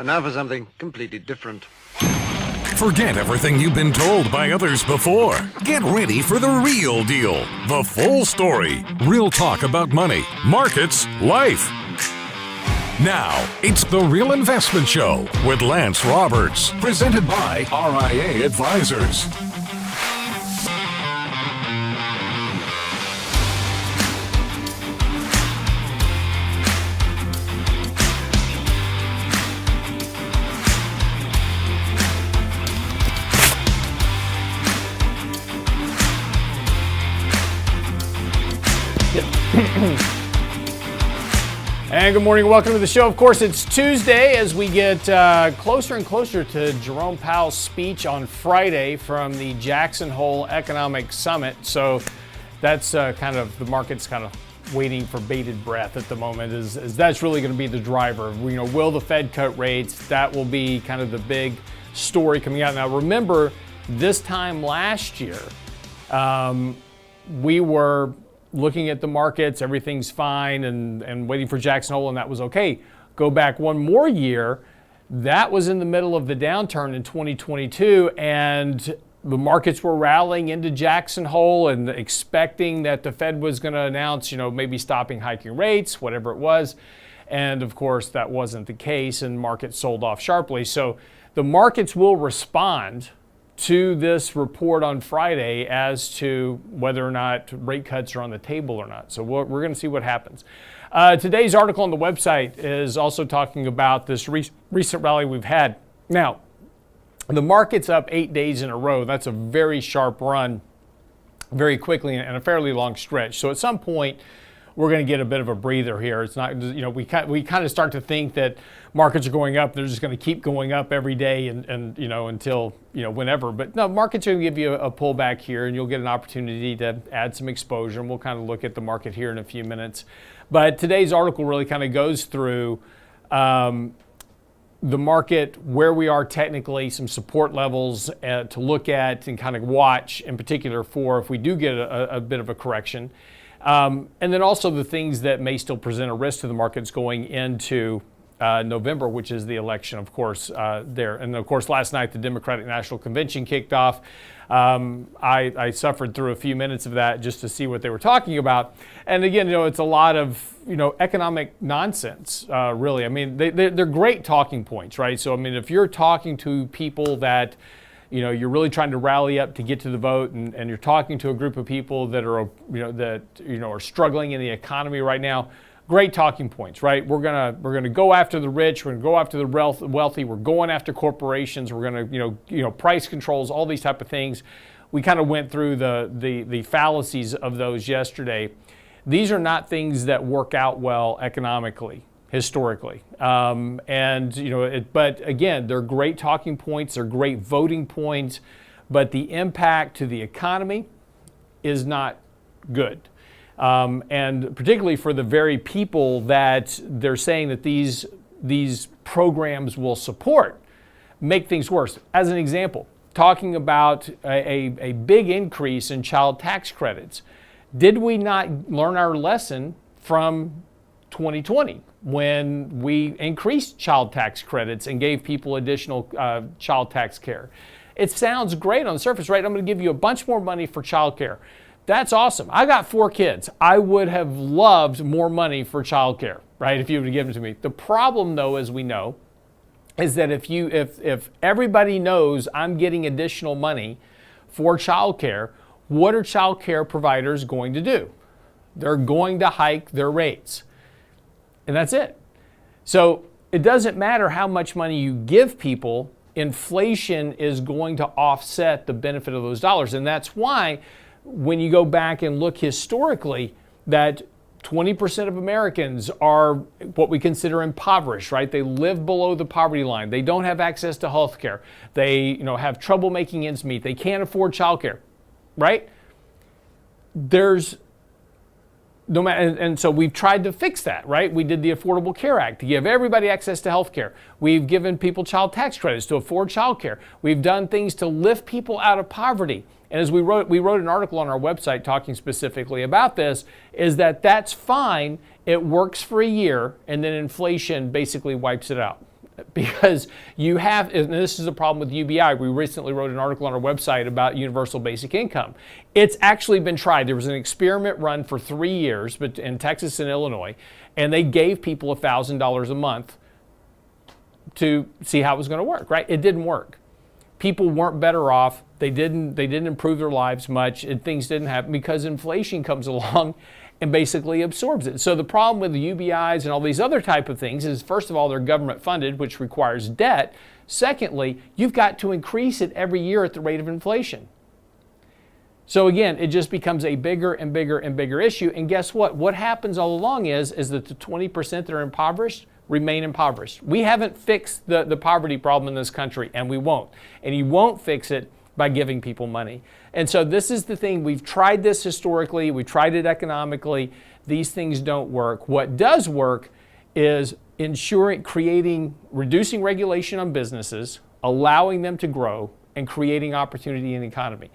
And now for something completely different. Forget everything you've been told by others before. Get ready for the real deal, the full story, real talk about money, markets, life. Now, it's The Real Investment Show with Lance Roberts, presented by RIA Advisors. And good morning, welcome to the show. Of course, it's Tuesday as we get closer and closer to Jerome Powell's speech on Friday from the Jackson Hole Economic Summit. So that's kind of, the market's kind of waiting for bated breath at the moment, is that's really going to be the driver. You know, will the Fed cut rates? That will be kind of the big story coming out. Now, remember, this time last year, we were looking at the markets, everything's fine, and waiting for Jackson Hole, and that was okay. Go back one more year, that was in the middle of the downturn in 2022, and the markets were rallying into Jackson Hole and expecting that the Fed was going to announce, maybe stopping hiking rates, whatever it was. And of course, that wasn't the case, and markets sold off sharply. So the markets will respond to this report on Friday as to whether or not rate cuts are on the table or not. So we're going to see what happens. Today's article on the website is also talking about this recent rally we've had. Now, the market's up 8 days in a row. That's a very sharp run, very quickly, and a fairly long stretch. So at some point, we're going to get a bit of a breather here. It's not, we kind of start to think that markets are going up. They're just going to keep going up every day and until, whenever. But no, markets are going to give you a pullback here, and you'll get an opportunity to add some exposure. And we'll kind of look at the market here in a few minutes. But today's article really kind of goes through the market, where we are technically, some support levels to look at and kind of watch, in particular for if we do get a bit of a correction. And then also the things that may still present a risk to the markets going into November, which is the election, of course, there. And of course, last night, the Democratic National Convention kicked off. I suffered through a few minutes of that just to see what they were talking about. And again, it's a lot of, economic nonsense, really. I mean, they're great talking points, right? So, I mean, if you're talking to people that you're really trying to rally up to get to the vote, and you're talking to a group of people that are, are struggling in the economy right now. Great talking points, right? We're gonna go after the rich. We're gonna go after the wealthy. We're going after corporations. We're gonna, price controls, all these type of things. We kind of went through the fallacies of those yesterday. These are not things that work out well economically, historically. But again, they're great talking points, they're great voting points, but the impact to the economy is not good. And particularly for the very people that they're saying that these programs will support, make things worse. As an example, talking about a big increase in child tax credits. Did we not learn our lesson from 2020? When we increased child tax credits and gave people additional child tax care. It sounds great on the surface, right? I'm going to give you a bunch more money for child care. That's awesome. I got 4 kids. I would have loved more money for child care, right, if you would have given it to me. The problem, though, as we know, is that if everybody knows I'm getting additional money for child care, what are child care providers going to do? They're going to hike their rates. And that's it. So it doesn't matter how much money you give people, inflation is going to offset the benefit of those dollars. And that's why when you go back and look historically, that 20% of Americans are what we consider impoverished, right? They live below the poverty line. They don't have access to health care. They have trouble making ends meet. They can't afford childcare, right? There's no matter, and so we've tried to fix that, right? We did the Affordable Care Act to give everybody access to health care. We've given people child tax credits to afford child care. We've done things to lift people out of poverty. And as we wrote an article on our website talking specifically about this, is that's fine. It works for a year, and then inflation basically wipes it out. because you have, and this is a problem with UBI. We recently wrote an article on our website about universal basic income. It's actually been tried. There was an experiment run for 3 years in Texas and Illinois, and they gave people $1,000 a month to see how it was going to work, right? It didn't work. People weren't better off. They didn't improve their lives much, and things didn't happen because inflation comes along and basically absorbs it. So the problem with the UBIs and all these other type of things is, first of all, they're government funded, which requires debt. Secondly, you've got to increase it every year at the rate of inflation. So again, it just becomes a bigger and bigger and bigger issue. And guess what? What happens all along is that the 20% that are impoverished remain impoverished. We haven't fixed the poverty problem in this country, and we won't. And you won't fix it by giving people money. And so this is the thing. We've tried this historically. We tried it economically. These things don't work. What does work is reducing regulation on businesses, allowing them to grow, and creating opportunity in the economy.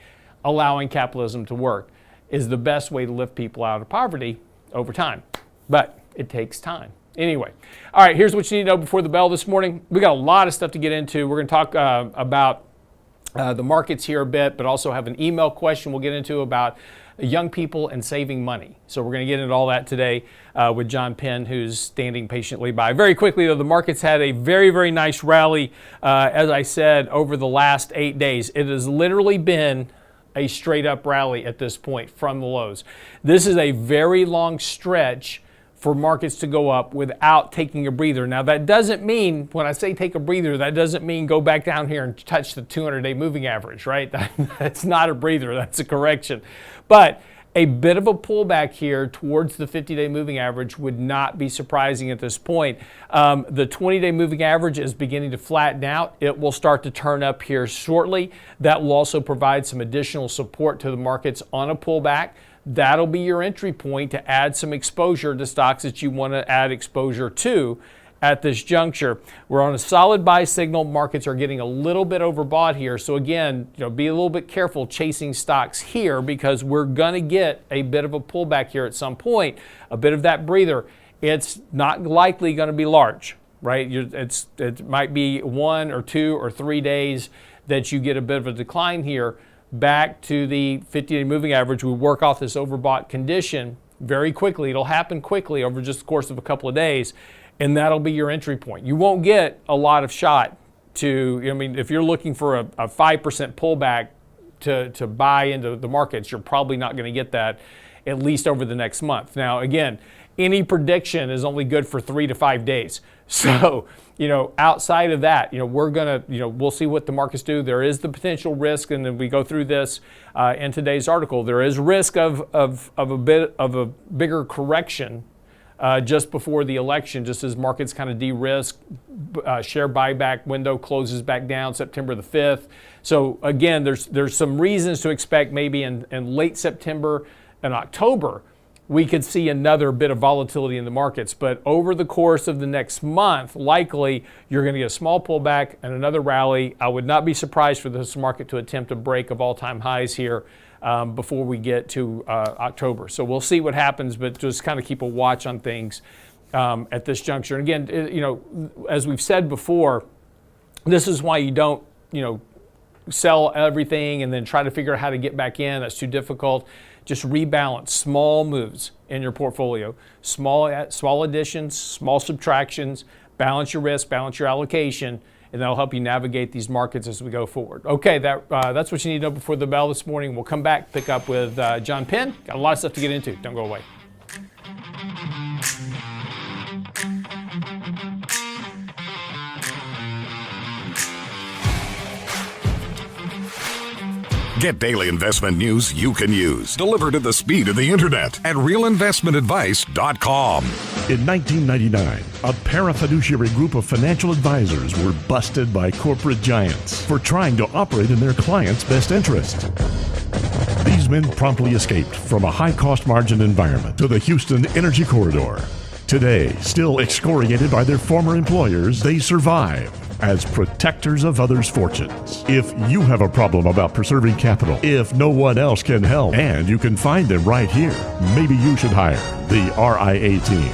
Allowing capitalism to work is the best way to lift people out of poverty over time. But it takes time. Anyway, all right, here's what you need to know before the bell this morning. We got a lot of stuff to get into. We're going to talk about the markets here a bit, but also have an email question we'll get into about young people and saving money. So we're going to get into all that today with John Penn, who's standing patiently by. Very quickly, though, the markets had a very, very nice rally, as I said, over the last 8 days. It has literally been a straight up rally at this point from the lows. This is a very long stretch for markets to go up without taking a breather. Now that doesn't mean, when I say take a breather, that doesn't mean go back down here and touch the 200-day moving average, right? That's not a breather, that's a correction. But a bit of a pullback here towards the 50-day moving average would not be surprising at this point. The 20-day moving average is beginning to flatten out. It will start to turn up here shortly. That will also provide some additional support to the markets on a pullback. That'll be your entry point to add some exposure to stocks that you want to add exposure to at this juncture. We're on a solid buy signal. Markets are getting a little bit overbought here. So again, be a little bit careful chasing stocks here, because we're going to get a bit of a pullback here at some point, a bit of that breather. It's not likely going to be large, right? It might be 1 or 2 or 3 days that you get a bit of a decline here back to the 50-day moving average. We work off this overbought condition very quickly. It'll happen quickly over just the course of a couple of days, and that'll be your entry point. You won't get a lot of shot to, if you're looking for a 5% pullback to buy into the markets, you're probably not going to get that, at least over the next month. Now, again, any prediction is only good for 3 to 5 days. So, outside of that, we'll see what the markets do. There is the potential risk, and then we go through this in today's article. There is risk of a bit of a bigger correction just before the election, just as markets kind of de-risk. Share buyback window closes back down September the 5th. So again, there's some reasons to expect maybe in late September and October we could see another bit of volatility in the markets. But over the course of the next month, likely you're going to get a small pullback and another rally. I would not be surprised for this market to attempt a break of all-time highs here before we get to October. So we'll see what happens, but just kind of keep a watch on things at this juncture. And again, as we've said before, this is why you don't, sell everything and then try to figure out how to get back in. That's too difficult. Just rebalance small moves in your portfolio, small additions, small subtractions, balance your risk, balance your allocation, and that'll help you navigate these markets as we go forward. Okay, that's what you need to know before the bell this morning. We'll come back, pick up with John Penn. Got a lot of stuff to get into. Don't go away. Get daily investment news you can use, delivered at the speed of the internet at realinvestmentadvice.com. In 1999, a parafiduciary group of financial advisors were busted by corporate giants for trying to operate in their clients' best interest. These men promptly escaped from a high-cost margin environment to the Houston Energy Corridor. Today, still excoriated by their former employers, they survive as protectors of others' fortunes. If you have a problem about preserving capital, if no one else can help, and you can find them right here, maybe you should hire the RIA team.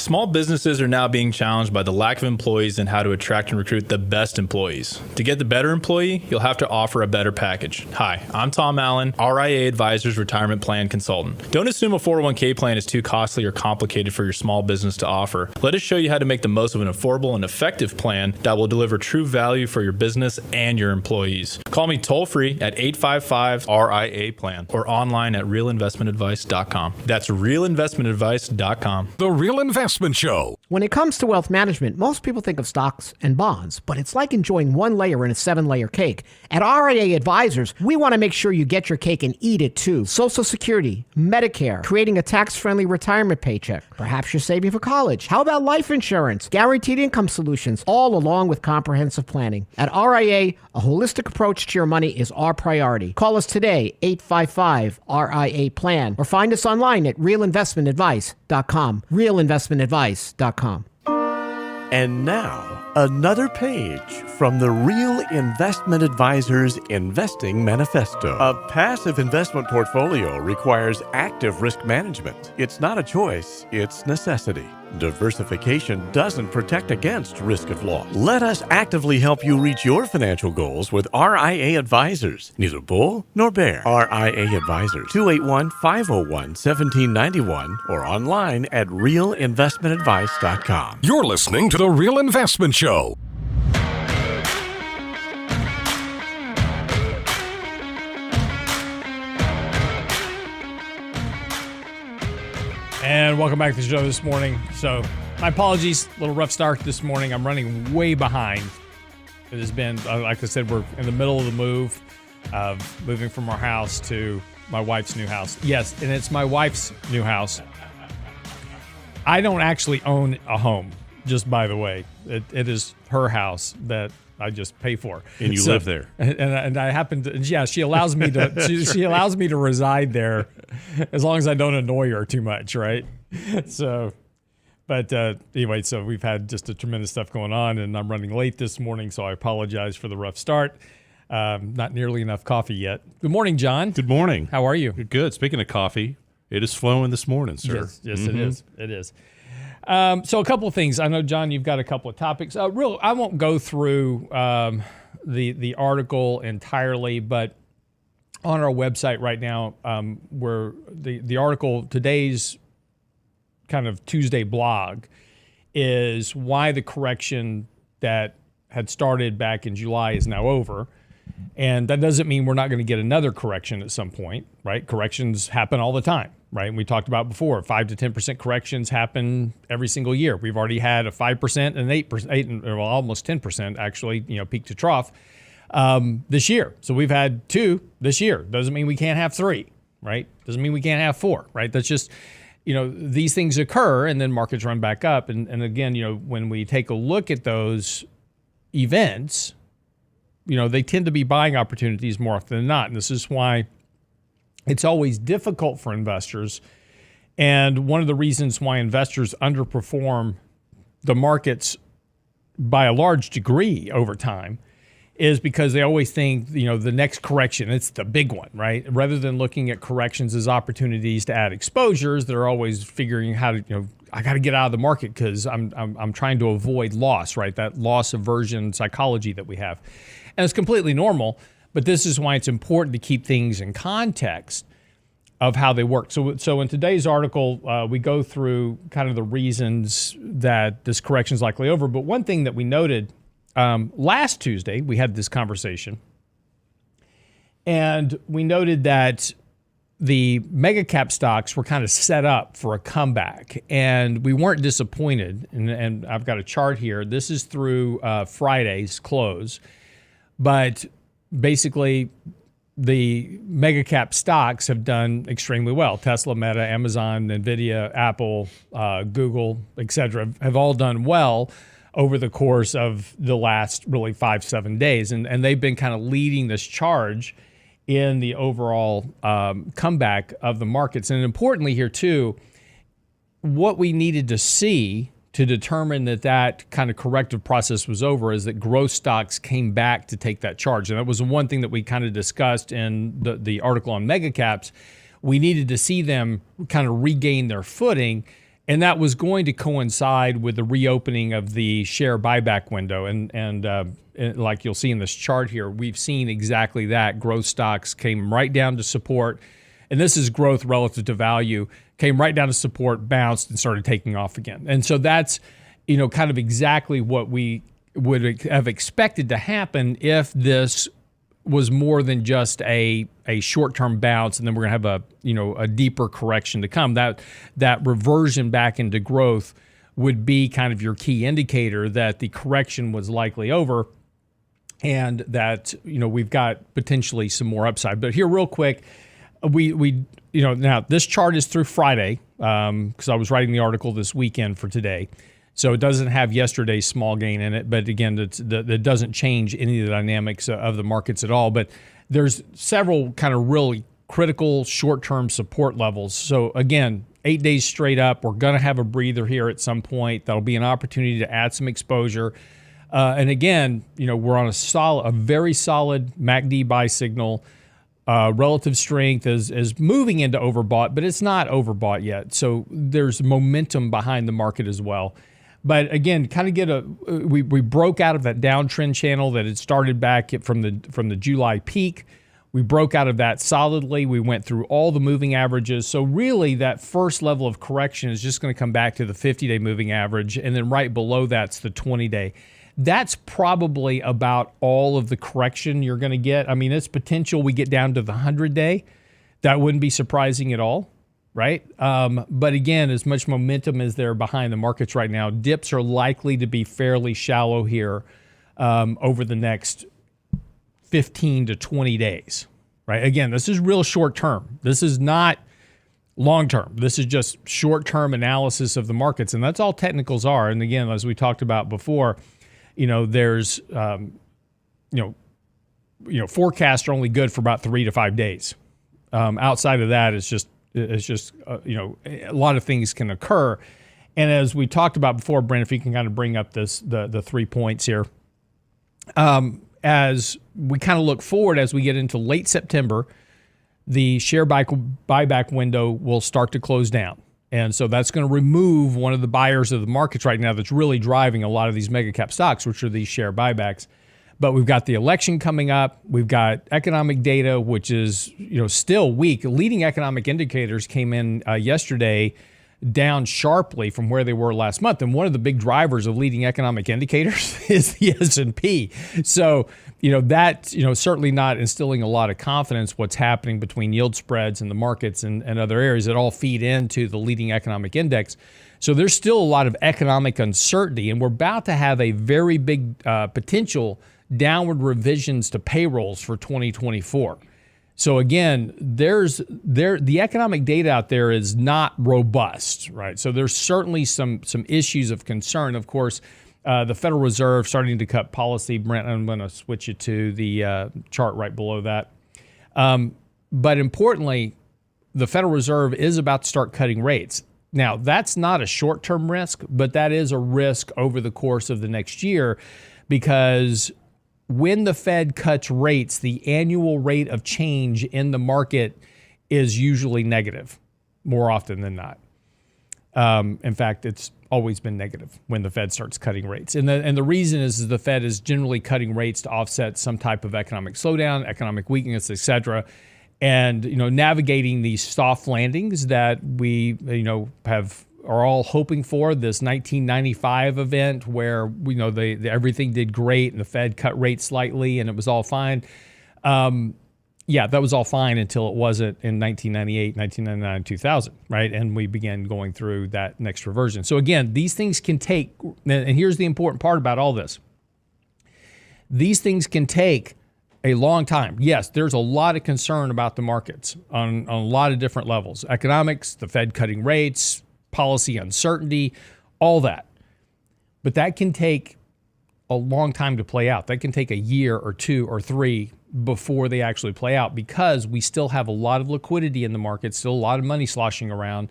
Small businesses are now being challenged by the lack of employees and how to attract and recruit the best employees. To get the better employee, you'll have to offer a better package. Hi, I'm Tom Allen, RIA Advisors Retirement Plan Consultant. Don't assume a 401k plan is too costly or complicated for your small business to offer. Let us show you how to make the most of an affordable and effective plan that will deliver true value for your business and your employees. Call me toll-free at 855-RIA-PLAN or online at realinvestmentadvice.com. That's realinvestmentadvice.com. The Real Investment Show. When it comes to wealth management, most people think of stocks and bonds, but it's like enjoying one layer in a 7-layer cake. At RIA Advisors, we want to make sure you get your cake and eat it too. Social Security, Medicare, creating a tax-friendly retirement paycheck. Perhaps you're saving for college. How about life insurance, guaranteed income solutions, all along with comprehensive planning? At RIA, a holistic approach to your money is our priority. Call us today, 855-RIA-PLAN, or find us online at realinvestmentadvice.com. realinvestmentadvice.com. And now, another page from the Real Investment Advisors Investing Manifesto. A passive investment portfolio requires active risk management. It's not a choice, it's necessity. Diversification doesn't protect against risk of loss. Let us actively help you reach your financial goals with RIA Advisors. Neither bull nor bear. RIA Advisors, 281-501-1791 or online at realinvestmentadvice.com. You're listening to The Real Investment Show. And welcome back to the show this morning. So, my apologies, a little rough start this morning. I'm running way behind. It has been, like I said, we're in the middle of the move, moving from our house to my wife's new house. Yes, and it's my wife's new house. I don't actually own a home, just by the way. It is her house that I just pay for. And you live there. And I happen to, yeah, she allows me to, she allows me to reside there as long as I don't annoy her too much, right? So, but anyway, so we've had just a tremendous stuff going on, and I'm running late this morning, so I apologize for the rough start. Not nearly enough coffee yet. Good morning, John. Good morning. How are you? Good. Speaking of coffee, it is flowing this morning, sir. Yes, It is. It is. So a couple of things. I know, John, you've got a couple of topics. I won't go through the article entirely, but on our website right now, where the article, today's kind of Tuesday blog, is why the correction that had started back in July is now over. And that doesn't mean we're not going to get another correction at some point, right? Corrections happen all the time, right? And we talked about before, 5 to 10% corrections happen every single year. We've already had a 5% and 8%, well, almost 10% actually, peak to trough this year. So we've had 2 this year. Doesn't mean we can't have 3, right? Doesn't mean we can't have 4, right? That's just, these things occur and then markets run back up. And again, when we take a look at those events, they tend to be buying opportunities more often than not. And this is why it's always difficult for investors. And one of the reasons why investors underperform the markets by a large degree over time is because they always think, the next correction, it's the big one, right? Rather than looking at corrections as opportunities to add exposures, they're always figuring how to, I got to get out of the market because I'm trying to avoid loss, right? That loss aversion psychology that we have. And it's completely normal, but this is why it's important to keep things in context of how they work. So in today's article, we go through kind of the reasons that this correction is likely over. But one thing that we noted last Tuesday, we had this conversation, and we noted that the mega cap stocks were kind of set up for a comeback, and we weren't disappointed. And I've got a chart here. This is through Friday's close. But basically, the mega cap stocks have done extremely well. Tesla, Meta, Amazon, Nvidia, Apple, Google, etc. have all done well over the course of the last really 5-7 days. And they've been kind of leading this charge in the overall comeback of the markets. And importantly here too, what we needed to see to determine that kind of corrective process was over is that growth stocks came back to take that charge. And that was the one thing that we kind of discussed in the article on mega caps. We needed to see them kind of regain their footing. And that was going to coincide with the reopening of the share buyback window. And like you'll see in this chart here, we've seen exactly that. Growth stocks came right down to support. And this is growth relative to value, came right down to support, bounced, and started taking off again. And so that's, kind of exactly what we would have expected to happen if this was more than just a short-term bounce, and then we're going to have a deeper correction to come. That reversion back into growth would be kind of your key indicator that the correction was likely over, and that we've got potentially some more upside. But here, real quick, we now this chart is through Friday because I was writing the article this weekend for today. So it doesn't have yesterday's small gain in it, but again, that doesn't change any of the dynamics of the markets at all. But there's several kind of really critical short-term support levels. So again, 8 days straight up, we're going to have a breather here at some point. That'll be an opportunity to add some exposure. And again, we're on a very solid MACD buy signal. Relative strength is moving into overbought, but it's not overbought yet. So there's momentum behind the market as well. But again, kind of we broke out of that downtrend channel that had started back from the July peak. We broke out of that solidly. We went through all the moving averages. So really that first level of correction is just going to come back to the 50-day moving average. And then right below that's the 20-day. That's probably about all of the correction you're going to get. I mean, it's potential we get down to the 100-day. That wouldn't be surprising at all. Right? But again, as much momentum as there behind the markets right now, dips are likely to be fairly shallow here over the next 15 to 20 days. Right? Again, this is real short term. This is not long term. This is just short term analysis of the markets. And that's all technicals are. And again, as we talked about before, there's, forecasts are only good for about 3 to 5 days. Outside of that, it's just a lot of things can occur. And as we talked about before, Brent, if you can kind of bring up the 3 points here. As we kind of look forward, as we get into late September, the share buyback window will start to close down. And so that's going to remove one of the buyers of the markets right now that's really driving a lot of these mega cap stocks, which are these share buybacks. But we've got the election coming up. We've got economic data, which is still weak. Leading economic indicators came in yesterday down sharply from where they were last month. And one of the big drivers of leading economic indicators is the S&P. So, that's certainly not instilling a lot of confidence what's happening between yield spreads and the markets and other areas that all feed into the leading economic index. So there's still a lot of economic uncertainty, and we're about to have a very big potential downward revisions to payrolls for 2024. So again, the economic data out there is not robust, right? So there's certainly some issues of concern. Of course, the Federal Reserve starting to cut policy. Brent, I'm going to switch you to the chart right below that. But importantly, the Federal Reserve is about to start cutting rates. Now, that's not a short-term risk, but that is a risk over the course of the next year, because when the Fed cuts rates, the annual rate of change in the market is usually negative, more often than not. In fact, it's always been negative when the Fed starts cutting rates. And the reason is the Fed is generally cutting rates to offset some type of economic slowdown, economic weakness, et cetera. And, navigating these soft landings that we, are all hoping for, this 1995 event where everything did great and the Fed cut rates slightly and it was all fine. That was all fine until it wasn't in 1998, 1999, 2000, right? And we began going through that next reversion. So again, these things can take, and here's the important part about all this. These things can take a long time. Yes, there's a lot of concern about the markets on a lot of different levels. Economics, the Fed cutting rates, policy uncertainty, all that. But that can take a long time to play out. That can take a year or 2 or 3 before they actually play out, because we still have a lot of liquidity in the market, still a lot of money sloshing around.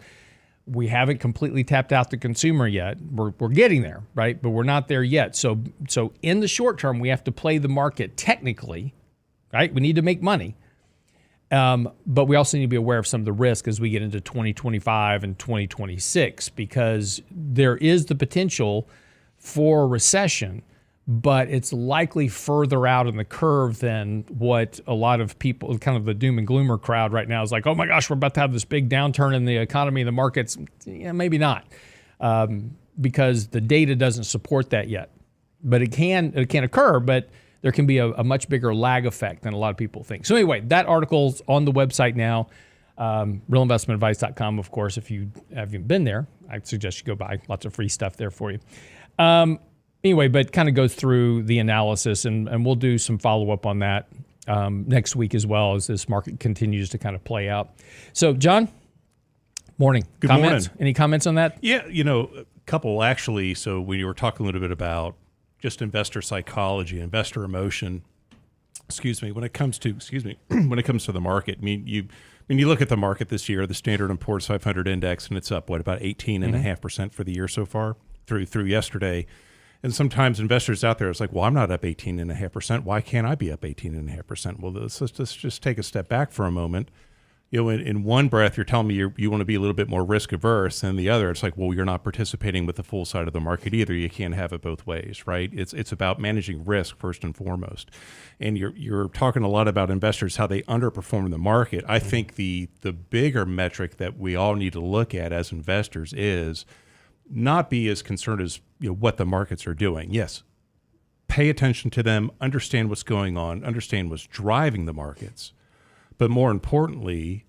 We haven't completely tapped out the consumer yet. We're getting there, right? But we're not there yet. So in the short term, we have to play the market technically, right? We need to make money. But we also need to be aware of some of the risk as we get into 2025 and 2026, because there is the potential for a recession, but it's likely further out in the curve than what a lot of people, kind of the doom and gloomer crowd right now is like, oh my gosh, we're about to have this big downturn in the economy and the markets. Yeah, maybe not, because the data doesn't support that yet. But it can occur, but there can be a much bigger lag effect than a lot of people think. So anyway, that article's on the website now, realinvestmentadvice.com, of course. If you haven't been there, I suggest you go by. Lots of free stuff there for you. Anyway, but kind of goes through the analysis, and we'll do some follow-up on that next week as well as this market continues to kind of play out. So, John, morning. Good Comments? morning. Any comments on that? Yeah, a couple actually. So we were talking a little bit about just investor psychology, investor emotion. When it comes to the market. I mean, you look at the market this year, the Standard & Poor's 500 index, and it's up about 18.5% for the year so far through yesterday. And sometimes investors out there, it's like, well, I'm not up 18.5%. Why can't I be up 18.5%? Well, let's just take a step back for a moment. In one breath, you're telling me you want to be a little bit more risk averse, and the other, it's like, well, you're not participating with the full side of the market either. You can't have it both ways, right? It's about managing risk first and foremost. And you're talking a lot about investors, how they underperform the market. I think the bigger metric that we all need to look at as investors is not be as concerned as what the markets are doing. Yes, pay attention to them, understand what's going on, understand what's driving the markets. But more importantly,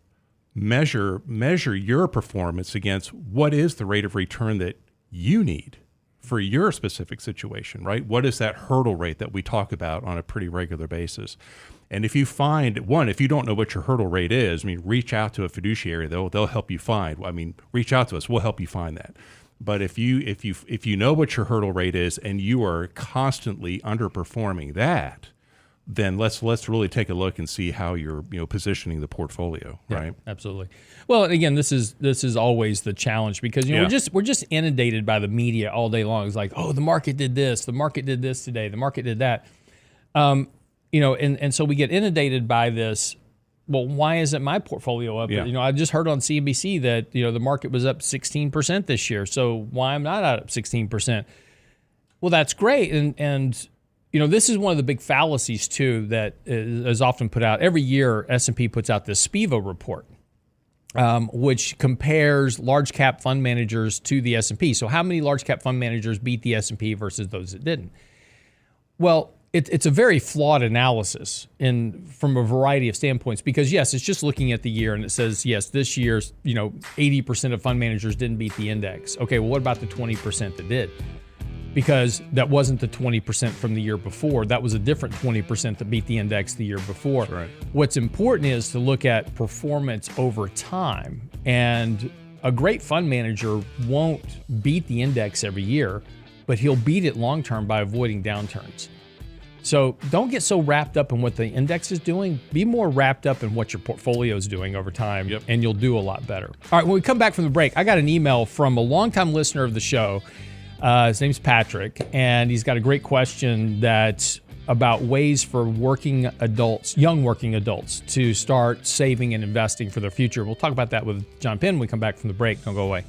measure your performance against what is the rate of return that you need for your specific situation, right? What is that hurdle rate that we talk about on a pretty regular basis? And if you find, if you don't know what your hurdle rate is, reach out to a fiduciary. They'll help you find. Reach out to us. We'll help you find that. But if you know what your hurdle rate is and you are constantly underperforming that, then let's really take a look and see how you're positioning the portfolio, right? Yeah, absolutely. Well, again, this is always the challenge because we're just inundated by the media all day long. It's like, oh, the market did this, the market did this today, the market did that, and so we get inundated by this. Well, why isn't my portfolio up? Yeah. I just heard on CNBC that the market was up 16% this year. So why I'm not up 16%? Well, that's great, and this is one of the big fallacies too that is often put out every year. S&P puts out this SPIVA report, which compares large cap fund managers to the S&P. So how many large cap fund managers beat the S&P versus those that didn't? Well, it's a very flawed analysis from a variety of standpoints because, yes, it's just looking at the year and it says, yes, this year's 80% of fund managers didn't beat the index. Okay, well, what about the 20% that did? Because that wasn't the 20% from the year before. That was a different 20% that beat the index the year before. Right. What's important is to look at performance over time. And a great fund manager won't beat the index every year, but he'll beat it long-term by avoiding downturns. So don't get so wrapped up in what the index is doing. Be more wrapped up in what your portfolio is doing over time, and you'll do a lot better. All right, when we come back from the break, I got an email from a longtime listener of the show. His name's Patrick, and he's got a great question about ways for young working adults, to start saving and investing for their future. We'll talk about that with John Penn when we come back from the break. Don't go away.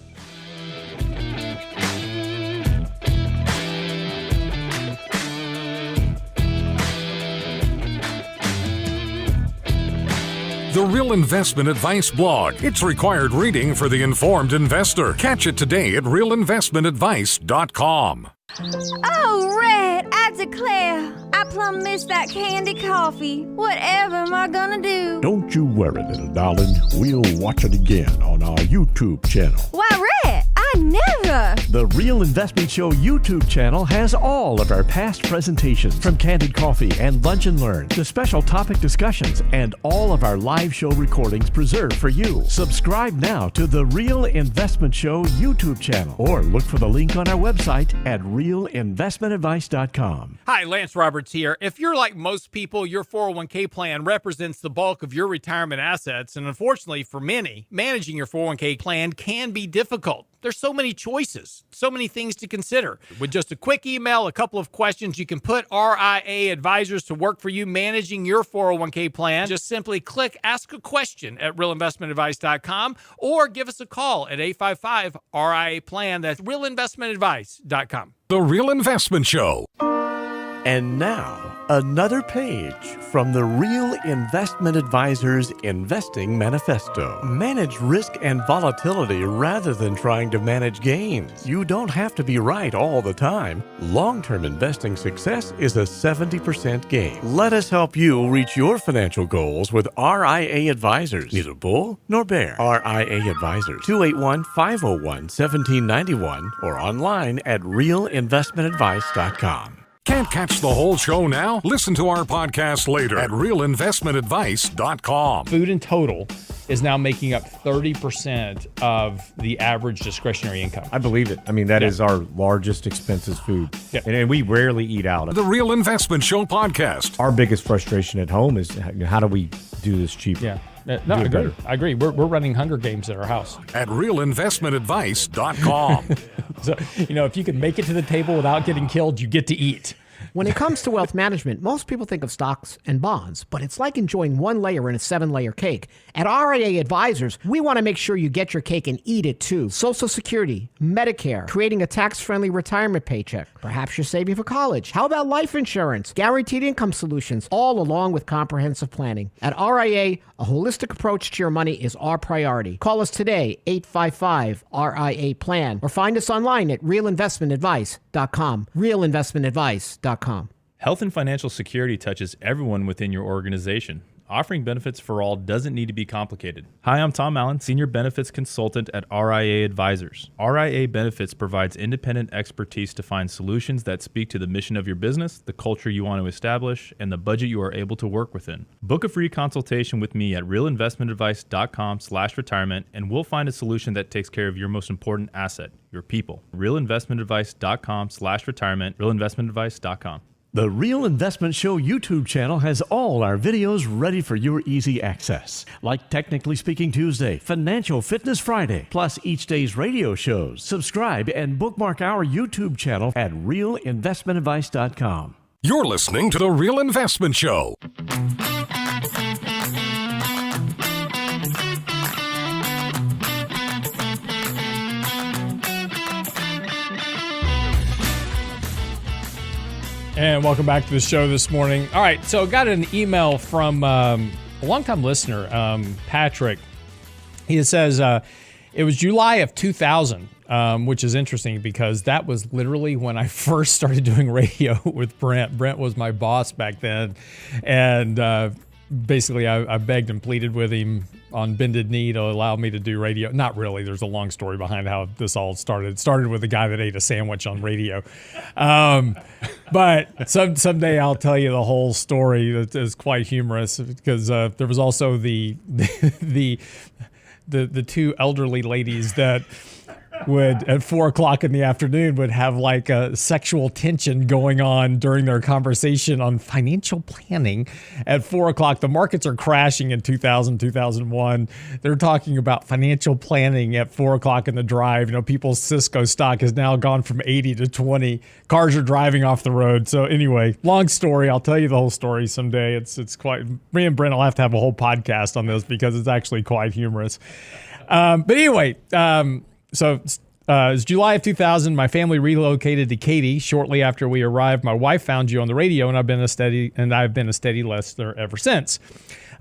The Real Investment Advice blog. It's required reading for the informed investor. Catch it today at realinvestmentadvice.com. Oh, Red, I declare, I plumb missed that candy coffee. Whatever am I gonna do? Don't you worry, little darling. We'll watch it again on our YouTube channel. Why, Red, I never. The Real Investment Show YouTube channel has all of our past presentations, from Candid Coffee and Lunch and Learn to special topic discussions, and all of our live show recordings preserved for you. Subscribe now to the Real Investment Show YouTube channel, or look for the link on our website at realinvestmentadvice.com. Hi, Lance Roberts here. If you're like most people, your 401k plan represents the bulk of your retirement assets, and unfortunately for many, managing your 401k plan can be difficult. There's so many choices, so many things to consider. With just a quick email, a couple of questions, you can put RIA advisors to work for you managing your 401k plan. Just simply click Ask a Question at realinvestmentadvice.com or give us a call at 855-RIA-PLAN. That's realinvestmentadvice.com. The Real Investment Show. And now, another page from the Real Investment Advisors Investing Manifesto. Manage risk and volatility rather than trying to manage gains. You don't have to be right all the time. Long-term investing success is a 70% gain. Let us help you reach your financial goals with RIA Advisors. Neither bull nor bear. RIA Advisors, 281-501-1791 or online at realinvestmentadvice.com. Can't catch the whole show now? Listen to our podcast later at realinvestmentadvice.com. Food in total is now making up 30% of the average discretionary income. I believe it. I mean, that is our largest expense is food. Yeah. And we rarely eat out. The Real Investment Show podcast. Our biggest frustration at home is how do we do this cheaper? Yeah. No, I agree. We're running Hunger Games at our house. At realinvestmentadvice.com. So, if you can make it to the table without getting killed, you get to eat. When it comes to wealth management, most people think of stocks and bonds, but it's like enjoying one layer in a 7-layer cake. At RIA Advisors, we want to make sure you get your cake and eat it too. Social Security, Medicare, creating a tax-friendly retirement paycheck. Perhaps you're saving for college. How about life insurance, guaranteed income solutions, all along with comprehensive planning. At RIA, a holistic approach to your money is our priority. Call us today, 855-RIA-PLAN, or find us online at realinvestmentadvice.com. realinvestmentadvice.com. Health and financial security touches everyone within your organization. Offering benefits for all doesn't need to be complicated. Hi, I'm Tom Allen, Senior Benefits Consultant at RIA Advisors. RIA Benefits provides independent expertise to find solutions that speak to the mission of your business, the culture you want to establish, and the budget you are able to work within. Book a free consultation with me at realinvestmentadvice.com/retirement, and we'll find a solution that takes care of your most important asset, your people. realinvestmentadvice.com/retirement, realinvestmentadvice.com. The Real Investment Show YouTube channel has all our videos ready for your easy access, like Technically Speaking Tuesday, Financial Fitness Friday, plus each day's radio shows. Subscribe and bookmark our YouTube channel at realinvestmentadvice.com. You're listening to The Real Investment Show. And welcome back to the show this morning. All right, so got an email from a longtime listener, Patrick. He says, it was July of 2000, which is interesting because that was literally when I first started doing radio with Brent. Brent was my boss back then. And basically, I begged and pleaded with him on bended knee to allow me to do radio. Not really. There's a long story behind how this all started. It started with a guy that ate a sandwich on radio. But someday I'll tell you the whole story. That is quite humorous because there was also the two elderly ladies that would at 4:00 in the afternoon would have like a sexual tension going on during their conversation on financial planning at 4:00. The markets are crashing in 2000, 2001. They're talking about financial planning at 4:00 in the drive. People's Cisco stock has now gone from 80 to 20. Cars are driving off the road. So anyway, long story. I'll tell you the whole story someday. It's quite, me and Brent will have to have a whole podcast on this because it's actually quite humorous. But anyway, so it's July of 2000. My family relocated to Katy shortly after we arrived. My wife found you on the radio, and I've been a steady listener ever since.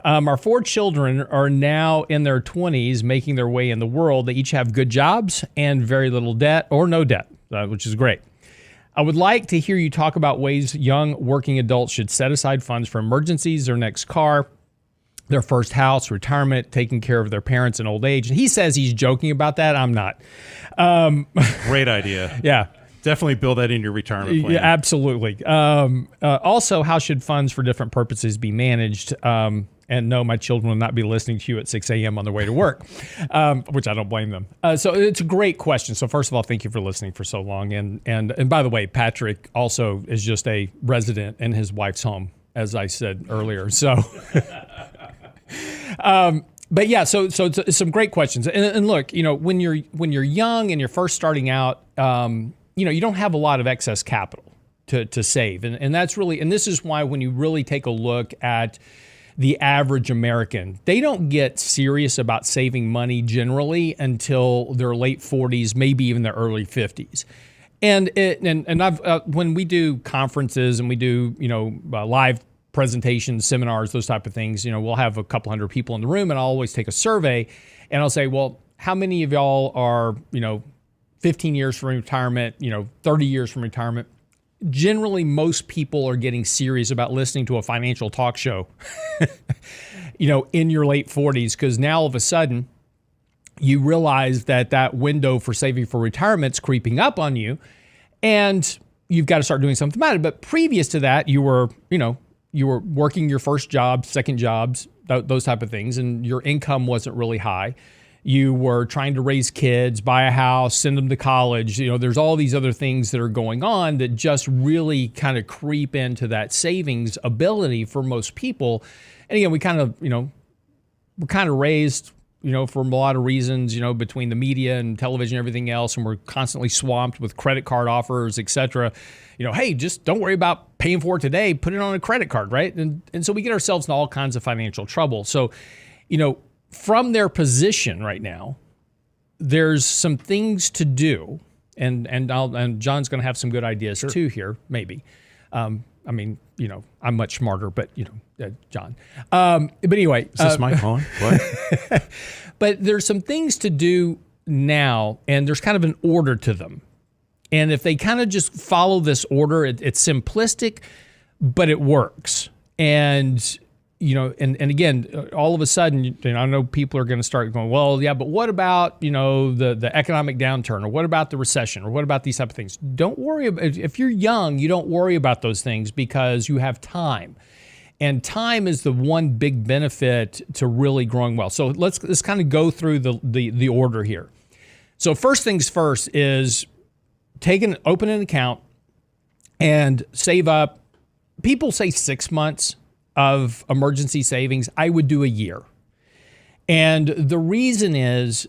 Our 4 children are now in their 20s, making their way in the world. They each have good jobs and very little debt or no debt, which is great. I would like to hear you talk about ways young working adults should set aside funds for emergencies, their next car, their first house, retirement, taking care of their parents in old age. And he says he's joking about that. I'm not. Great idea. Yeah. Definitely build that in your retirement plan. Yeah, absolutely. Also, how should funds for different purposes be managed? And no, my children will not be listening to you at 6 a.m. on their way to work, which I don't blame them. So it's a great question. So first of all, thank you for listening for so long. And by the way, Patrick also is just a resident in his wife's home, as I said earlier. So But yeah, so it's some great questions. And look, when you're young and you're first starting out, you don't have a lot of excess capital to save. And that's really, and this is why when you really take a look at the average American, they don't get serious about saving money generally until their late 40s, maybe even their early 50s. And I've when we do conferences and we do live presentations, seminars, those type of things, we'll have a couple hundred people in the room, and I'll always take a survey, and I'll say, well, how many of y'all are 15 years from retirement, 30 years from retirement? Generally, most people are getting serious about listening to a financial talk show, in your late 40s, because now all of a sudden you realize that window for saving for retirement's creeping up on you, and you've got to start doing something about it. But previous to that, you were working your first job, second jobs, those type of things, and your income wasn't really high. You were trying to raise kids, buy a house, send them to college. There's all these other things that are going on that just really kind of creep into that savings ability for most people. And again, we're kind of raised, for a lot of reasons, between the media and television and everything else, and we're constantly swamped with credit card offers, et cetera. Hey, just don't worry about paying for it today, put it on a credit card, right? And so we get ourselves in all kinds of financial trouble. So, from their position right now, there's some things to do, and John's going to have some good ideas too here, maybe. I'm much smarter, but John. But anyway, is this my phone? What? But there's some things to do now, and there's kind of an order to them. And if they kind of just follow this order, it's simplistic, but it works. And and again, all of a sudden, I know people are going to start going, well, yeah, but what about, the economic downturn, or what about the recession, or what about these type of things? Don't worry about, if you're young, you don't worry about those things because you have time. And time is the one big benefit to really growing well. So let's kind of go through the order here. So first things first is open an account and save up. People say 6 months of emergency savings. I would do a year. And the reason is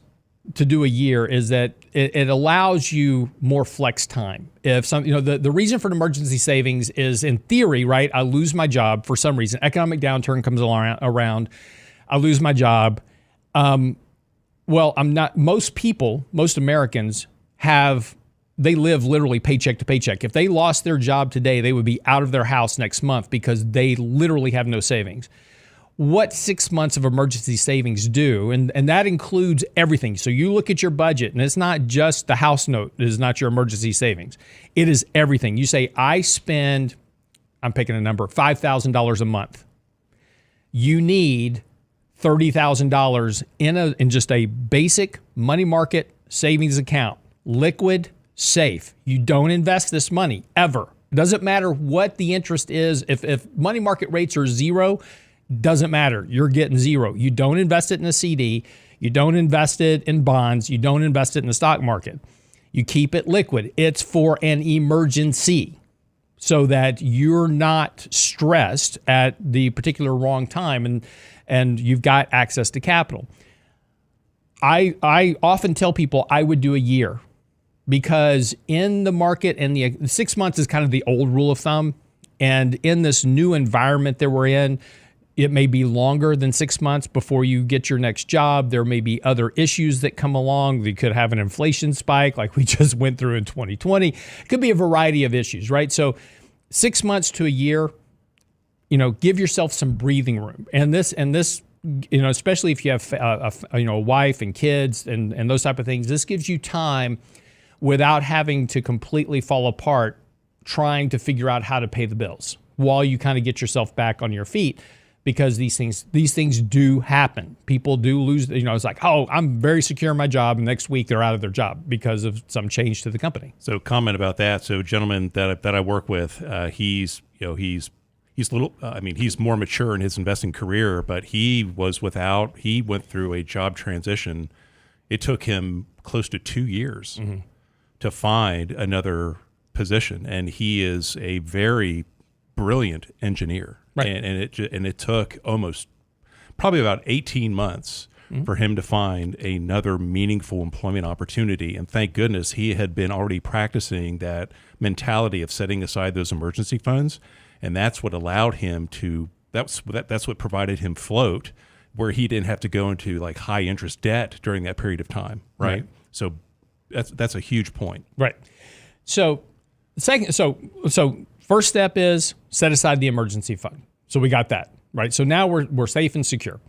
to do a year is that it allows you more flex time. If the reason for an emergency savings is, in theory, right? I lose my job for some reason. Economic downturn comes around. I lose my job. Most Americans they live literally paycheck to paycheck. If they lost their job today, they would be out of their house next month because they literally have no savings. What 6 months of emergency savings do, and that includes everything. So you look at your budget, and it's not just the house note. It is not your emergency savings. It is everything. You say, I'm picking a number, $5,000 a month. You need $30,000 in just a basic money market savings account, liquid, safe. You don't invest this money ever. It doesn't matter what the interest is. If money market rates are zero, doesn't matter. You're getting zero. You don't invest it in a CD. You don't invest it in bonds. You don't invest it in the stock market. You keep it liquid. It's for an emergency so that you're not stressed at the particular wrong time and you've got access to capital. I often tell people I would do a year, because in the market, and the 6 months is kind of the old rule of thumb. And in this new environment that we're in, it may be longer than 6 months before you get your next job. There may be other issues that come along. You could have an inflation spike like we just went through in 2020. It could be a variety of issues, right? So 6 months to a year, give yourself some breathing room. And this, especially if you have a wife and kids and those type of things, this gives you time without having to completely fall apart trying to figure out how to pay the bills while you kind of get yourself back on your feet, because these things do happen. People do lose, it's like, oh, I'm very secure in my job, and next week they're out of their job because of some change to the company. So comment about that. So gentleman that I work with, he's more mature in his investing career, but he went through a job transition. It took him close to 2 years to find another position, and he is a very brilliant engineer. Right. And it took probably about 18 months for him to find another meaningful employment opportunity. And thank goodness he had been already practicing that mentality of setting aside those emergency funds. And that's what allowed him to, that's what provided him float, where he didn't have to go into like high interest debt during that period of time. Right. So that's a huge point. Right. So first step is set aside the emergency fund. So we got that, right? So now we're safe and secure.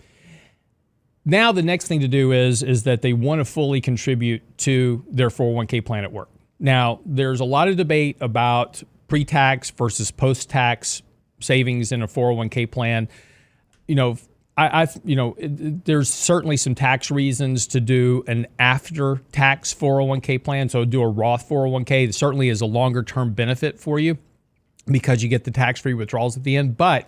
Now the next thing to do is that they want to fully contribute to their 401k plan at work. Now there's a lot of debate about pre-tax versus post-tax savings in a 401k plan. There's certainly some tax reasons to do an after-tax 401k plan. So do a Roth 401k. It certainly is a longer-term benefit for you because you get the tax-free withdrawals at the end. But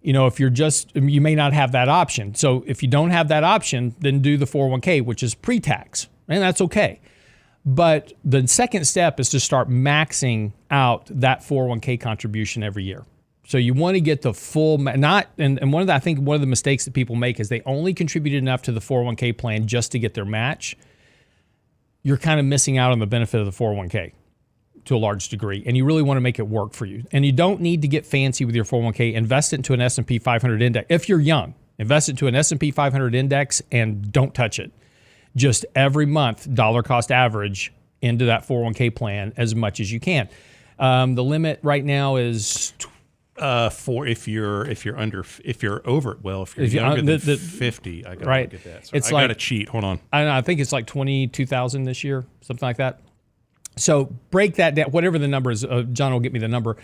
if you may not have that option. So if you don't have that option, then do the 401k, which is pre-tax, and that's okay. But the second step is to start maxing out that 401k contribution every year. So you want to get the full, I think one of the mistakes that people make is they only contributed enough to the 401k plan just to get their match. You're kind of missing out on the benefit of the 401k to a large degree, and you really want to make it work for you. And you don't need to get fancy with your 401k. Invest it into an S&P 500 index. If you're young, invest it into an S&P 500 index and don't touch it. Just every month, dollar cost average into that 401k plan as much as you can. The limit right now is if you're younger than 50, I gotta look at that. So I gotta cheat. Hold on. I think it's like 22,000 this year, something like that. So break that down, whatever the number is. John will get me the number,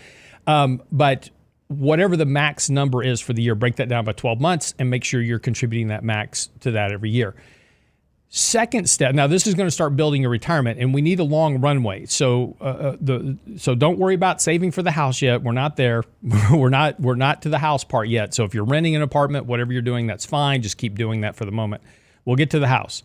but whatever the max number is for the year, break that down by 12 months and make sure you're contributing that max to that every year. Second step. Now this is going to start building your retirement, and we need a long runway. So so don't worry about saving for the house yet. We're not there. we're not to the house part yet. So if you're renting an apartment, whatever you're doing, that's fine. Just keep doing that for the moment. We'll get to the house,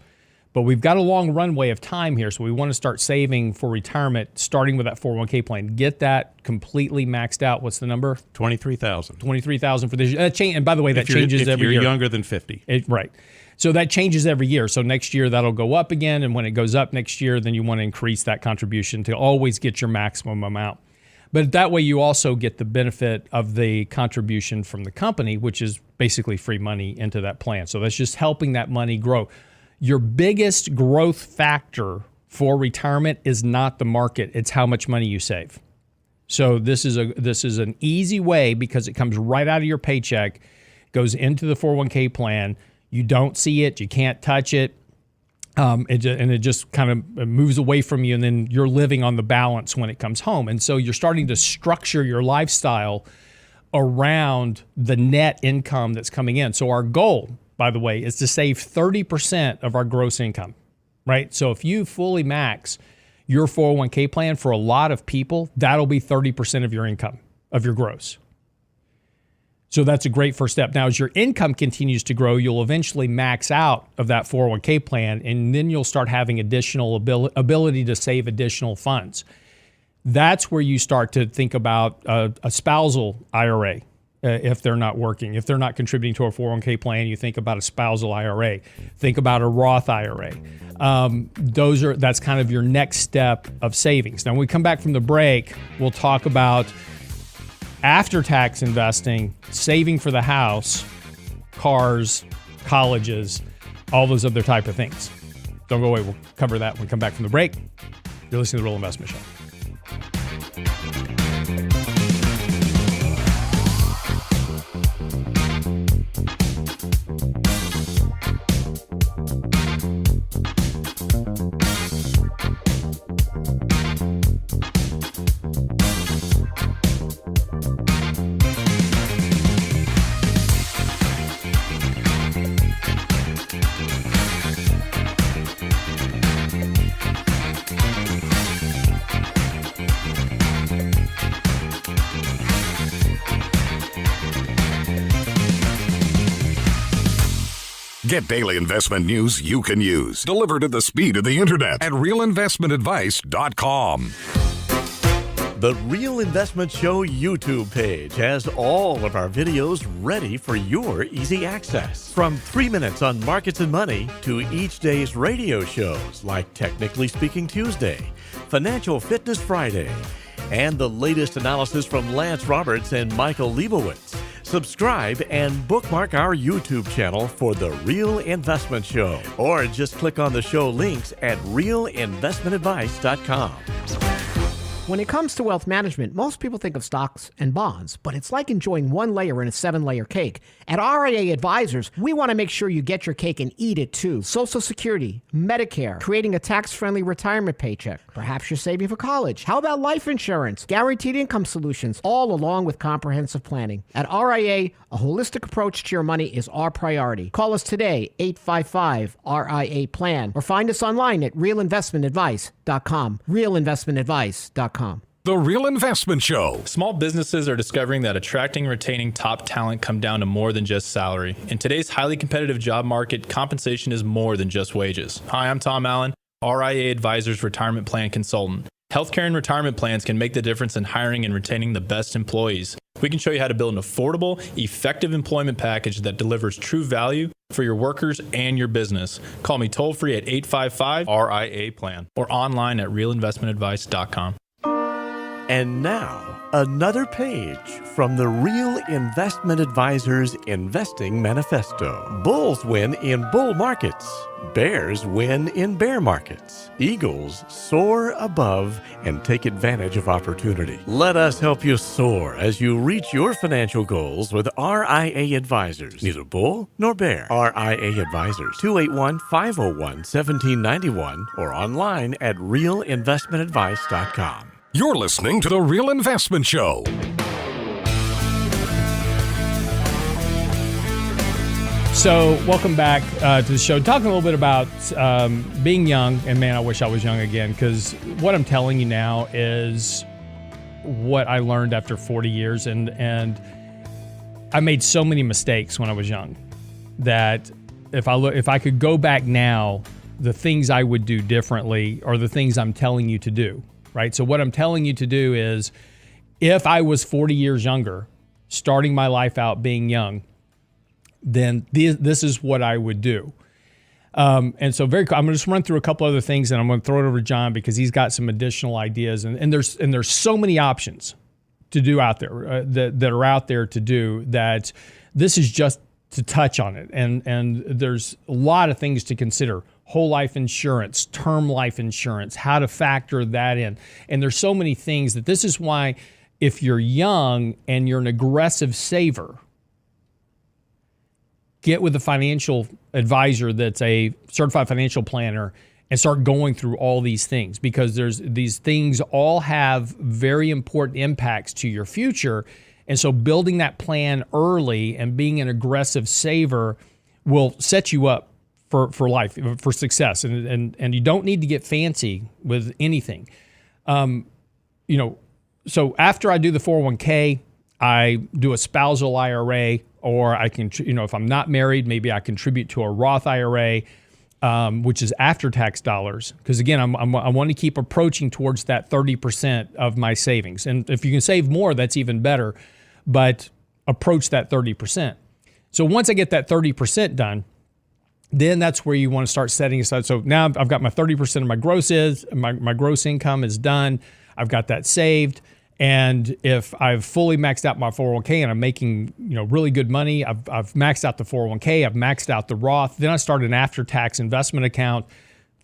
but we've got a long runway of time here. So we want to start saving for retirement, starting with that 401k plan. Get that completely maxed out. What's the number? 23,000. 23,000 for this year. And by the way, that changes every year. If you're younger than 50. Right. So that changes every year. So next year that'll go up again. And when it goes up next year, then you want to increase that contribution to always get your maximum amount. But that way you also get the benefit of the contribution from the company, which is basically free money into that plan. So that's just helping that money grow. Your biggest growth factor for retirement is not the market. It's how much money you save. So this is an easy way because it comes right out of your paycheck, goes into the 401k plan. You don't see it. You can't touch it. It just kind of moves away from you, and then you're living on the balance when it comes home. And so you're starting to structure your lifestyle around the net income that's coming in. So our goal, by the way, is to save 30% of our gross income, right? So if you fully max your 401k plan, for a lot of people, that'll be 30% of your income, of your gross. So that's a great first step. Now, as your income continues to grow, you'll eventually max out of that 401k plan, and then you'll start having additional ability to save additional funds. That's where you start to think about a spousal IRA if they're not working. If they're not contributing to a 401k plan, you think about a spousal IRA. Think about a Roth IRA. That's kind of your next step of savings. Now, when we come back from the break, we'll talk about after-tax investing, saving for the house, cars, colleges, all those other type of things. Don't go away. We'll cover that when we come back from the break. You're listening to the Real Investment Show. Get daily investment news you can use, delivered at the speed of the internet at realinvestmentadvice.com. The Real Investment Show YouTube page has all of our videos ready for your easy access. From 3 minutes on markets and money to each day's radio shows like Technically Speaking Tuesday, Financial Fitness Friday, and the latest analysis from Lance Roberts and Michael Leibowitz. Subscribe and bookmark our YouTube channel for The Real Investment Show, or just click on the show links at realinvestmentadvice.com. When it comes to wealth management, most people think of stocks and bonds, but it's like enjoying one layer in a 7-layer cake. At RIA Advisors, we want to make sure you get your cake and eat it too. Social Security, Medicare, creating a tax-friendly retirement paycheck. Perhaps you're saving for college. How about life insurance, guaranteed income solutions, all along with comprehensive planning? At RIA, a holistic approach to your money is our priority. Call us today, 855-RIA-PLAN, or find us online at realinvestmentadvice.com. realinvestmentadvice.com. The Real Investment Show. Small businesses are discovering that attracting and retaining top talent come down to more than just salary. In today's highly competitive job market, compensation is more than just wages. Hi, I'm Tom Allen, RIA Advisors Retirement Plan Consultant. Healthcare and retirement plans can make the difference in hiring and retaining the best employees. We can show you how to build an affordable, effective employment package that delivers true value for your workers and your business. Call me toll-free at 855-RIA-PLAN or online at realinvestmentadvice.com. And now, another page from the Real Investment Advisors Investing Manifesto. Bulls win in bull markets. Bears win in bear markets. Eagles soar above and take advantage of opportunity. Let us help you soar as you reach your financial goals with RIA Advisors. Neither bull nor bear. RIA Advisors, 281-501-1791 or online at realinvestmentadvice.com. You're listening to The Real Investment Show. So, welcome back to the show. Talking a little bit about being young, and man, I wish I was young again, because what I'm telling you now is what I learned after 40 years, and I made so many mistakes when I was young that if I could go back now, the things I would do differently are the things I'm telling you to do. Right? So what I'm telling you to do is, if I was 40 years younger, starting my life out being young, then this is what I would do. And so I'm going to just run through a couple other things, and I'm going to throw it over to John because he's got some additional ideas. And there's so many options to do out there that are out there to do that this is just to touch on it. And there's a lot of things to consider. Whole life insurance, term life insurance, how to factor that in. And there's so many things that this is why if you're young and you're an aggressive saver, get with a financial advisor that's a certified financial planner and start going through all these things, because these things all have very important impacts to your future. And so building that plan early and being an aggressive saver will set you up for life, for success. And you don't need to get fancy with anything. So after I do the 401k, I do a spousal IRA, or I can, if I'm not married, maybe I contribute to a Roth IRA, which is after-tax dollars. Because again, I want to keep approaching towards that 30% of my savings. And if you can save more, that's even better. But approach that 30%. So once I get that 30% done, then that's where you want to start setting aside. So now I've got my 30% of my gross income is done. I've got that saved. And if I've fully maxed out my 401k and I'm making, really good money, I've maxed out the 401k, I've maxed out the Roth, then I start an after-tax investment account,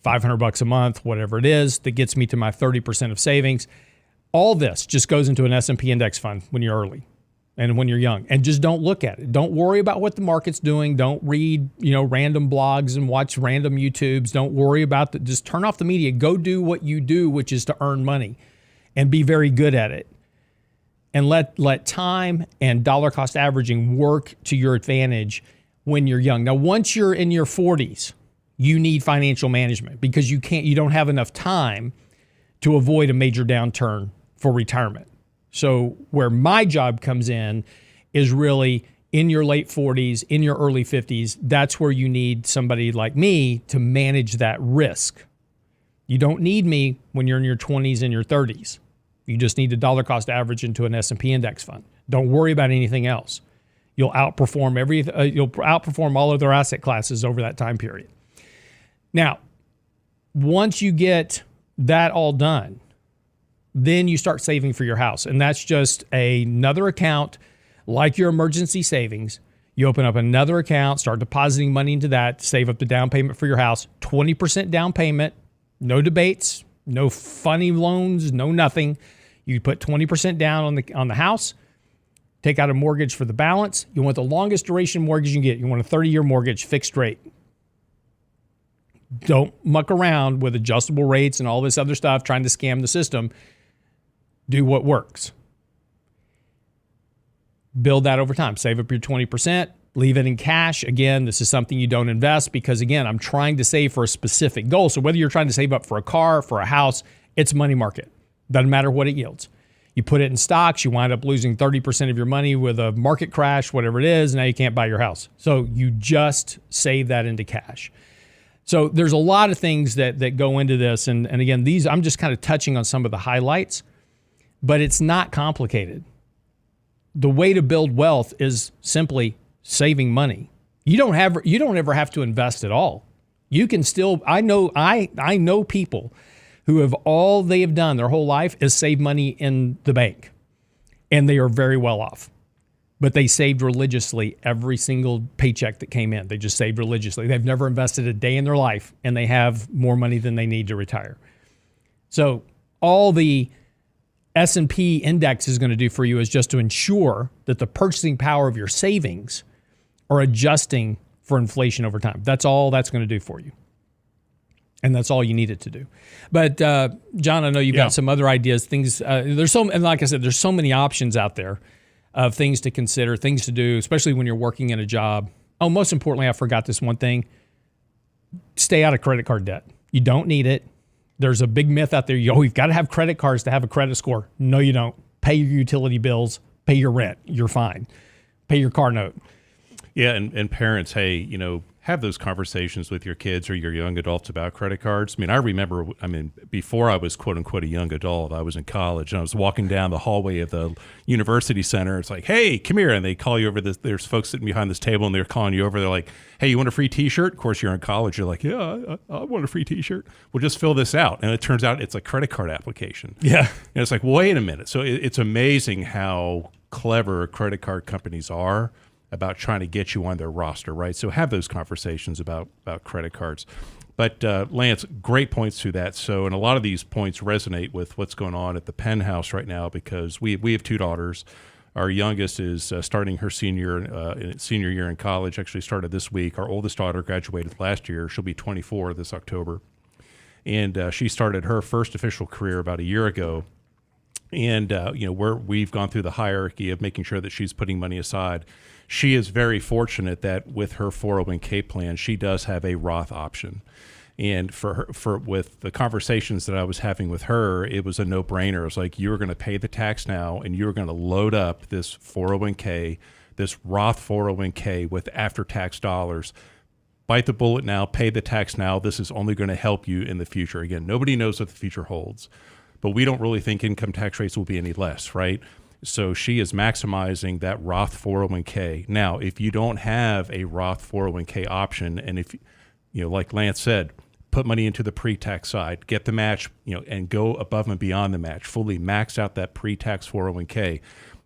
$500 a month, whatever it is, that gets me to my 30% of savings. All this just goes into an S&P index fund when you're early and when you're young, and just don't look at it. Don't worry about what the market's doing. Don't read, random blogs and watch random YouTubes. Don't worry about that. Just turn off the media. Go do what you do, which is to earn money and be very good at it. And let time and dollar cost averaging work to your advantage when you're young. Now, once you're in your 40s, you need financial management because you don't have enough time to avoid a major downturn for retirement. So where my job comes in is really in your late 40s, in your early 50s. That's where you need somebody like me to manage that risk. You don't need me when you're in your 20s and your 30s. You just need to dollar cost average into an S&P index fund. Don't worry about anything else. You'll outperform you'll outperform all other asset classes over that time period. Now, once you get that all done, then you start saving for your house. And that's just another account like your emergency savings. You open up another account, start depositing money into that, save up the down payment for your house. 20% down payment, no debates, no funny loans, no nothing. You put 20% down on the house, take out a mortgage for the balance. You want the longest duration mortgage you can get. You want a 30-year mortgage, fixed rate. Don't muck around with adjustable rates and all this other stuff trying to scam the system. Do what works. Build that over time. Save up your 20%. Leave it in cash. Again, this is something you don't invest because, again, I'm trying to save for a specific goal. So whether you're trying to save up for a car, for a house, it's money market. Doesn't matter what it yields. You put it in stocks, you wind up losing 30% of your money with a market crash, whatever it is. Now you can't buy your house. So you just save that into cash. So there's a lot of things that go into this. And again, these I'm just kind of touching on some of the highlights, but it's not complicated. The way to build wealth is simply saving money. You don't ever have to invest at all. You can still, I know people who have all they have done their whole life is save money in the bank, and they are very well off. But they saved religiously every single paycheck that came in. They just saved religiously. They've never invested a day in their life, and they have more money than they need to retire. So all the S&P index is going to do for you is just to ensure that the purchasing power of your savings are adjusting for inflation over time. That's all that's going to do for you. And that's all you need it to do. But John, I know you've got some other ideas, things, and like I said, there's so many options out there of things to consider, things to do, especially when you're working in a job. Oh, most importantly, I forgot this one thing. Stay out of credit card debt. You don't need it. There's a big myth out there. You've got to have credit cards to have a credit score. No, you don't. Pay your utility bills, pay your rent. You're fine. Pay your car note. Yeah, and parents, hey, have those conversations with your kids or your young adults about credit cards. I remember, before I was quote unquote a young adult, I was in college and I was walking down the hallway of the university center. It's like, hey, come here. And they call you over this. There's folks sitting behind this table and they're calling you over. They're like, hey, you want a free t-shirt? Of course, you're in college. You're like, yeah, I want a free t-shirt. Well, just fill this out. And it turns out it's a credit card application. Yeah. And it's like, wait a minute. So it's amazing how clever credit card companies are about trying to get you on their roster, right? So have those conversations about credit cards. But Lance, great points to that. So, and a lot of these points resonate with what's going on at the Penn house right now because we have two daughters. Our youngest is starting her senior year in college, actually started this week. Our oldest daughter graduated last year. She'll be 24 this October. And she started her first official career about a year ago. And, we've gone through the hierarchy of making sure that she's putting money aside. She is very fortunate that with her 401k plan, she does have a Roth option. And with the conversations that I was having with her, it was a no-brainer. It was like, you're going to pay the tax now, and you're going to load up this 401k, this Roth 401k with after-tax dollars. Bite the bullet now, pay the tax now. This is only going to help you in the future. Again, nobody knows what the future holds, but we don't really think income tax rates will be any less, right? So she is maximizing that Roth 401k. Now, if you don't have a Roth 401k option, and if, like Lance said, put money into the pre-tax side, get the match, and go above and beyond the match, fully max out that pre-tax 401k.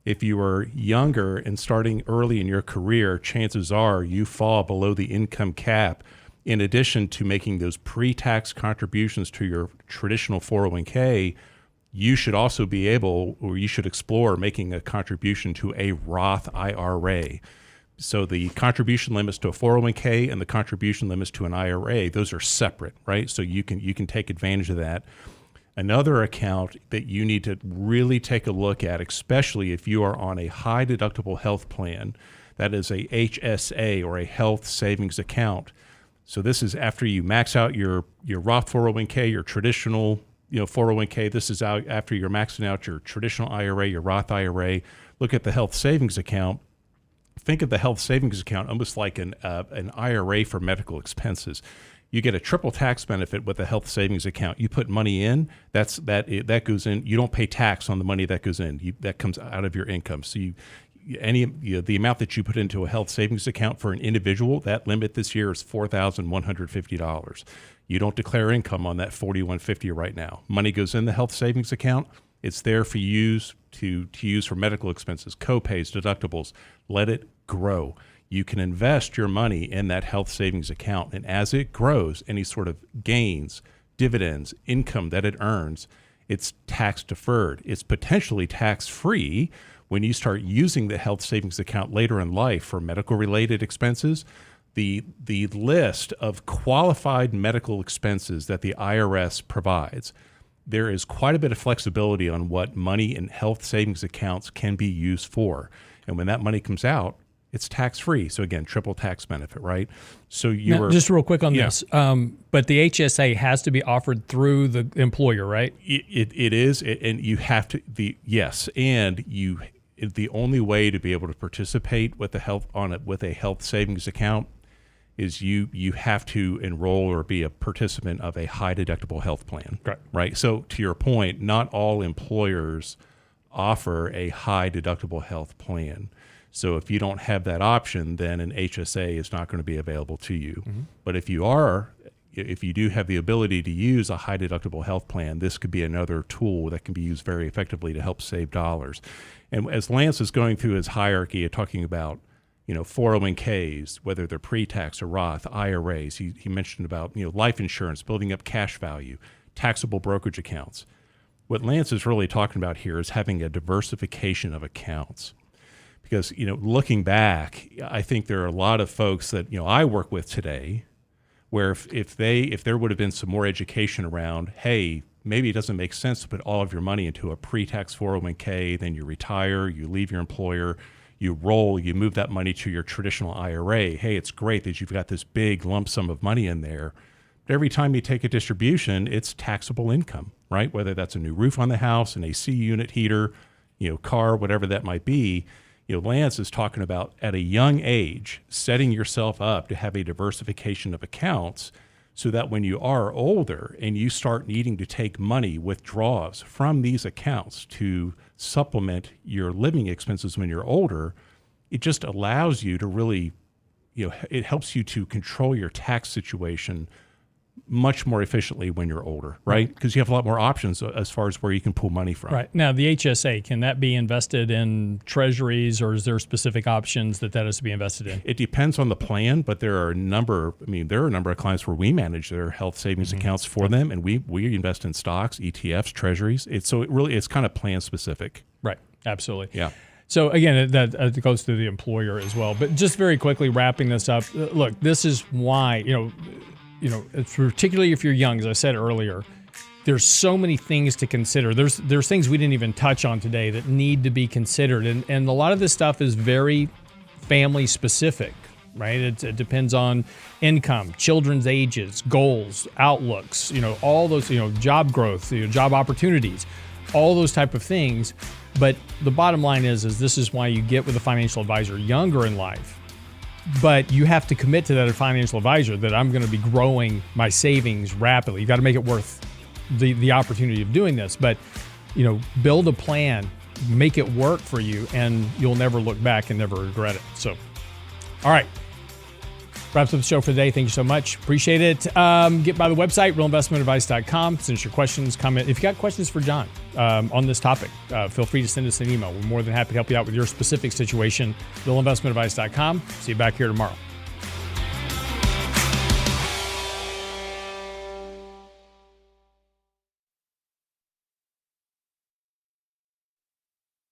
If you are younger and starting early in your career, chances are you fall below the income cap. In addition to making those pre-tax contributions to your traditional 401k, you should also be able, or you should explore making a contribution to a Roth IRA. So the contribution limits to a 401k and the contribution limits to an IRA, those are separate, right? So you can take advantage of that. Another account that you need to really take a look at, especially if you are on a high deductible health plan, that is a HSA or a health savings account. So this is after you max out your Roth 401k, your traditional 401k. This is out after you're maxing out your traditional IRA, your Roth IRA. Look at the health savings account. Think of the health savings account almost like an IRA for medical expenses. You get a triple tax benefit with a health savings account. You put money in, that goes in. You don't pay tax on the money that goes in. That comes out of your income. So the amount that you put into a health savings account for an individual, that limit this year is $4,150. You don't declare income on that $4,150 right now. Money goes in the health savings account. It's there for you to use for medical expenses, co-pays, deductibles. Let it grow. You can invest your money in that health savings account, and as it grows, any sort of gains, dividends, income that it earns, it's tax deferred. It's potentially tax free when you start using the health savings account later in life for medical related expenses. The list of qualified medical expenses that the IRS provides, there is quite a bit of flexibility on what money in health savings accounts can be used for. And when that money comes out, it's tax-free. So again, triple tax benefit, right? So just real quick on this. But the HSA has to be offered through the employer, right? It is, and you have to. The only way to be able to participate with a health savings account is you have to enroll or be a participant of a high deductible health plan. Right. So to your point, not all employers offer a high deductible health plan. So if you don't have that option, then an HSA is not going to be available to you. Mm-hmm. But if you do have the ability to use a high deductible health plan, this could be another tool that can be used very effectively to help save dollars. And as Lance is going through his hierarchy of talking about, 401ks, whether they're pre-tax or Roth, IRAs, he mentioned about, life insurance, building up cash value, taxable brokerage accounts. What Lance is really talking about here is having a diversification of accounts. Because, looking back, I think there are a lot of folks that, I work with today where if there would have been some more education around, hey, maybe it doesn't make sense to put all of your money into a pre-tax 401k, then you retire, you leave your employer, you move that money to your traditional IRA. Hey, it's great that you've got this big lump sum of money in there. But every time you take a distribution, it's taxable income, right? Whether that's a new roof on the house, an AC unit, heater, car, whatever that might be. Lance is talking about at a young age, setting yourself up to have a diversification of accounts so that when you are older and you start needing to take money, withdrawals from these accounts to supplement your living expenses when you're older, it just allows you to really, it helps you to control your tax situation much more efficiently when you're older, right? Because you have a lot more options as far as where you can pull money from. Right. Now, the HSA, can that be invested in treasuries, or is there specific options that has to be invested in? It depends on the plan, but there are a number of clients where we manage their health savings accounts for them, and we invest in stocks, ETFs, treasuries. It's kind of plan specific. Right. Absolutely. Yeah. So again, that goes to the employer as well. But just very quickly wrapping this up, look, this is why, particularly if you're young, as I said earlier, there's so many things to consider. There's things we didn't even touch on today that need to be considered. And a lot of this stuff is very family specific, right? It depends on income, children's ages, goals, outlooks, all those, job growth, job opportunities, all those type of things. But the bottom line is this is why you get with a financial advisor younger in life. But you have to commit to that financial advisor that I'm going to be growing my savings rapidly. You got to make it worth the opportunity of doing this. But, build a plan, make it work for you, and you'll never look back and never regret it. So, all right. Wraps up the show for today. Thank you so much. Appreciate it. Get by the website, realinvestmentadvice.com. Send us your questions, comment. If you got questions for John on this topic, feel free to send us an email. We're more than happy to help you out with your specific situation. realinvestmentadvice.com. See you back here tomorrow.